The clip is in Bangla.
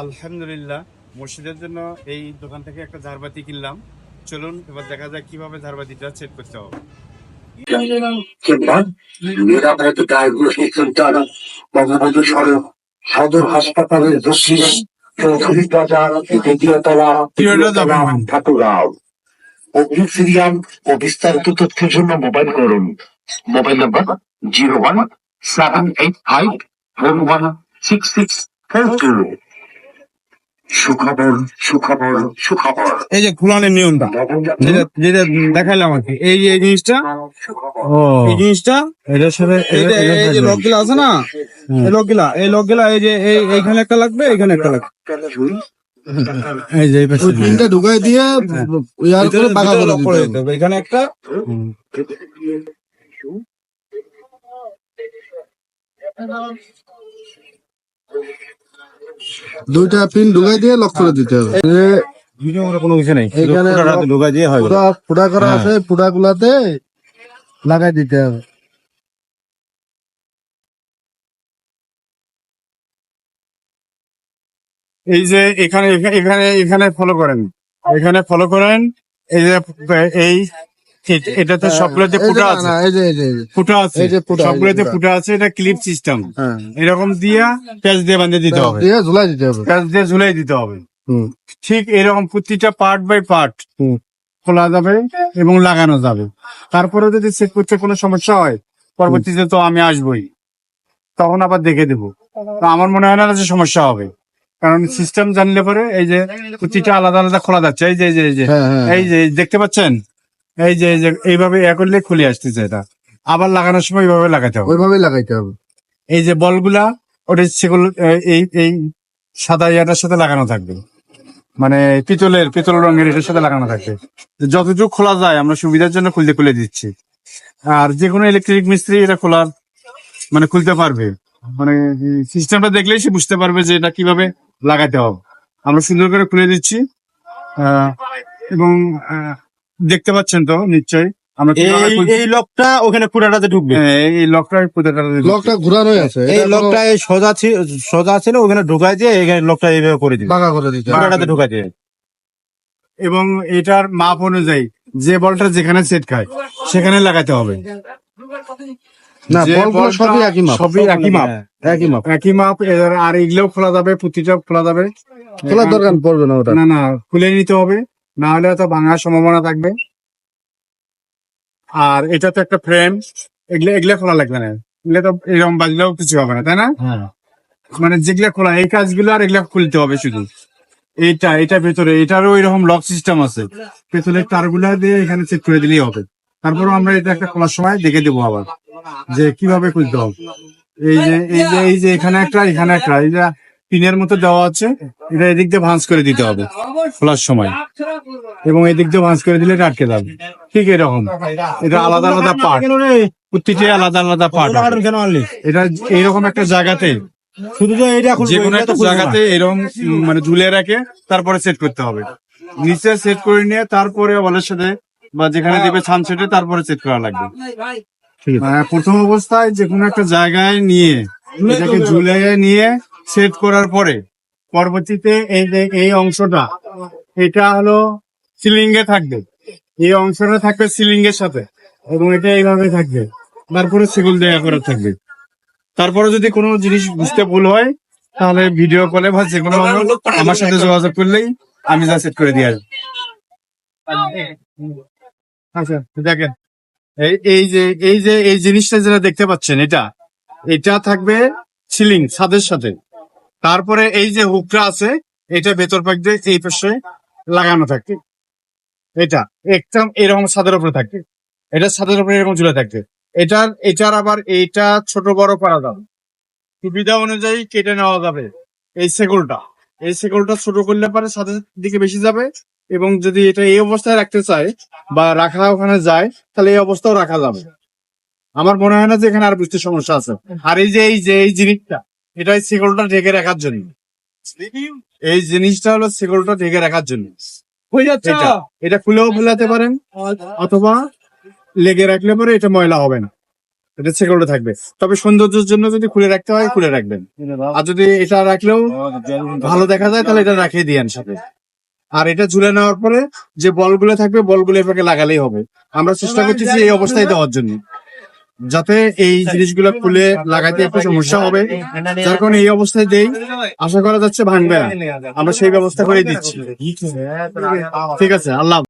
আলহামদুলিল্লাহ, মসজিদের জন্য এই দোকান থেকে একটা ঝাড়বাতি কিনলাম। চলুন এবার দেখা যাক কিভাবে ঝাড়বাতিটা সেট করতে হবে। নিরাপদ ডায়াগনস্টিক সেন্টার বঙ্গবন্ধু সড়ক সদর হাসপাতালের দক্ষিণে চৌধুরী বাজার দ্বিতীয়তলা ঠাকুরগাঁও। অগ্নি সিরিয়াল ও বিস্তারিত তথ্যের জন্য মোবাইল করুন মোবাইল নাম্বার 0178511664 সুখবর সুখবর সুখবর। এই যে খুলানের নিয়মটা যেটা যেটা দেখাইলাম আর কি, এই যে এই জিনিসটা, এই জিনিসটা এটার সাথে এই যে লকগুলা আছে না, এই লকগুলা এই যে এইখানে একটা লাগবে, এখানে একটা লাগবে। এই যে তিনটা ঢুকাই দিয়ে ইয়ার করে পাকা করে দিতে হবে। এখানে একটা দুইটা পিন ঢুকাই দিয়ে লক করে দিতে হবে। কোনো কিছু নেই, এখানে ঢুকাই দিয়ে হয়। ফুটা করা আছে, ফুটা গুলাতে লাগাই দিতে হবে। এই যে এখানে এখানে এখানে ফলো করেন, এখানে ফলো করেন। এই যে এই এটাতে সবগুলোতে ফুটা আছে, এই যে এই যে এই যে ফুটা আছে, এই যে ফুটা, সবগুলোতে এই যে ফুটা। ফুটা আছে। এটা ক্লিপ সিস্টেম, হ্যাঁ, এরকম দিয়া প্যাচ দিয়ে বাঁধিয়ে দিতে হবে, দিয়ে ঝুলাই দিতে হবে। প্যাচ দিয়ে ঝুলাই দিতে হবে। হুম ঠিক এরকম প্রতিটা পার্ট বাই পার্ট হুম খোলা যাবে এবং লাগানো যাবে। তারপরে যদি চেক করতে কোনো সমস্যা হয়, পরবর্তীতে তো আমি আসবই, তখন আবার দেখে দেবো। তো আমার মনে হয় না যে সমস্যা হবে, কারণ সিস্টেম জানলে পরে এই যে প্রতিটা আলাদা আলাদা খোলা যাচ্ছে। এই যে এই যে হ্যাঁ, হ্যাঁ, এই যে দেখতে পাচ্ছেন, এই যে এইভাবে এ করলে খুলে আসতেছে। এটা আবার লাগানোর সময় এইভাবে লাগাতে হবে। ওইভাবেই লাগাইতে হবে। এই যে বলগুলা ওটা সেগুলো এই এই সাদা ইয়াটার সাথে লাগানো থাকবে, মানে পিতল রঙের এটার সাথে লাগানো থাকবে। যতটুকু খোলা যায় আমরা সুবিধার জন্য খুলে দিচ্ছি। আর যে কোনো ইলেকট্রিক মিস্ত্রি এটা খোলার মানে খুলতে পারবে, মানে সিস্টেমটা দেখলেই সে বুঝতে পারবে যে এটা কিভাবে লাগাতে হবে। আমরা সুন্দর করে খুলে দিচ্ছি এবং দেখতে পাচ্ছেন তো নিশ্চয়ই আমরা এই লকটা ওখানে পুরাটাতে ঢুকবে। এই লকটা পুরাটাতে লকটা ঘুরানোই আছে, এই লকটা সোজা ছিল, ওখানে ঢুকাই দিয়ে এখানে লকটা এইভাবে করে দিবে, পাকা করে দিতে হবে। পুরাটাতে ঢুকাই দিয়ে। এবং এটার মাপ অনুযায়ী যে বলটা যেখানে সেট খায় সেখানে লাগাতে হবে। না, যে বলগুলো বলটা সবই একই মাপ, সবই একই মাপ, একই মাপ। একই মাপ। আর এগুলোও খোলা যাবে, প্রতিটা খোলা যাবে। খোলার দরকার পড়বে না ওটা। না খুলে নিতে হবে, না হলে তো ভাঙার সম্ভাবনা থাকবে। আর এটা তো একটা ফ্রেম, এগুলা খোলা লাগবে না, এগুলো তো এরকম বাজলেও কিছু হবে না, তাই না? মানে যেগুলা খোলা এই কাজগুলো, আর এগুলা খুলতে হবে শুধু। এটা ভেতরে এটারও এরকম লক সিস্টেম আছে, ভেতরের তারগুলা দিয়ে এখানে চেক করে দিলেই হবে। তারপরে আমরা এটা একটা খোলার সময় দেখে দেবো আবার যে কিভাবে খুলতে হবে। এই যে এখানে একটা এই যে পিনের মতো দেওয়া আছে, এটা এদিক দিয়ে ভাঁজ করে দিতে হবে খোলার সময়, এবং এদিক দিয়ে ভাঁজ করে দিলে এটা আটকে যাবে। ঠিক এরকম এটা আলাদা আলাদা পার্ট, প্রতিটি আলাদা আলাদা পার্ট। এটা এইরকম একটা জায়গাতে, শুধু যে এটা যে কোনো একটা জায়গাতে এরকম মানে ঝুলিয়ে রাখে, তারপরে সেট করতে হবে। নিচে সেট করে নিয়ে তারপরে ওয়ালের সাথে বা যেখানে দেবে সানসেটে তারপরে সেট করা লাগবে। প্রথম অবস্থায় যে কোনো একটা জায়গায় নিয়ে এটাকে ঝুলিয়ে নিয়ে সেট করার পরে পরবর্তীতে এই অংশটা এটা হলো সিলিং এ থাকবে, এই অংশটা থাকবে সিলিং এর সাথে, এবং এটা এইভাবে থাকবে। তারপরে সেগুল দেয়া করা থাকবে। তারপরে যদি কোনো জিনিস বুঝতে ভুল হয়, তাহলে ভিডিও কলে বা যে কোনো আমার সাথে যোগাযোগ করলেই আমি যা সেট করে দিয়ে আসবো। আচ্ছা দেখেন, এই জিনিসটা যেটা দেখতে পাচ্ছেন, এটা থাকবে সিলিং ছাদের সাথে। তারপরে এই যে হুকটা আছে, এটা ভেতর পাক দিয়ে এই পাশে লাগানো থাকবে। এটা একদম এরকম ছাদের উপরে থাকবে, এটা ছাদের উপরে এরকম ঝুলে থাকবে। এটার আবার এইটা ছোট বড় করা যাবে, সুবিধা অনুযায়ী কেটে নেওয়া যাবে। এই সেগুলটা ছোট করলে পারে ছাদের দিকে বেশি যাবে, এবং যদি এটা এই অবস্থায় রাখতে চায় বা রাখা ওখানে যায়, তাহলে এই অবস্থাও রাখা যাবে। আমার মনে হয় না যে এখানে আর বুঝতে সমস্যা আছে। আর এই জিনিসটা, এটা সেগুলটা ঢেকে রাখার জন্য, এই জিনিসটা হলো সেগুলটা ঢেকে রাখার জন্য। এটা খুলেও ফেলাতে পারেন, অথবা লেগে রাখলে পরে এটা ময়লা হবে না। এটা সিকিউরিটি থাকবে। তবে সৌন্দর্যের জন্য যদি খুলে রাখতে হয় খুলে রাখবেন, আর যদি এটা রাখলেও ভালো দেখা যায় তাহলে এটা রাখিয়ে দিয়েন সাথে। আর এটা ঝুলে নেওয়ার পরে যে বলগুলো থাকবে বলগুলো এভাবে লাগালেই হবে। আমরা চেষ্টা করতেছি এই অবস্থায় দেওয়ার জন্য, যাতে এই জিনিসগুলো খুলে লাগাইতে একটু সমস্যা হবে, যার কারণে এই অবস্থায় দেই। আশা করা যাচ্ছে ভাঙবে না, আমরা সেই ব্যবস্থা করে দিচ্ছি। ঠিক আছে, আল্লাহ হাফেজ।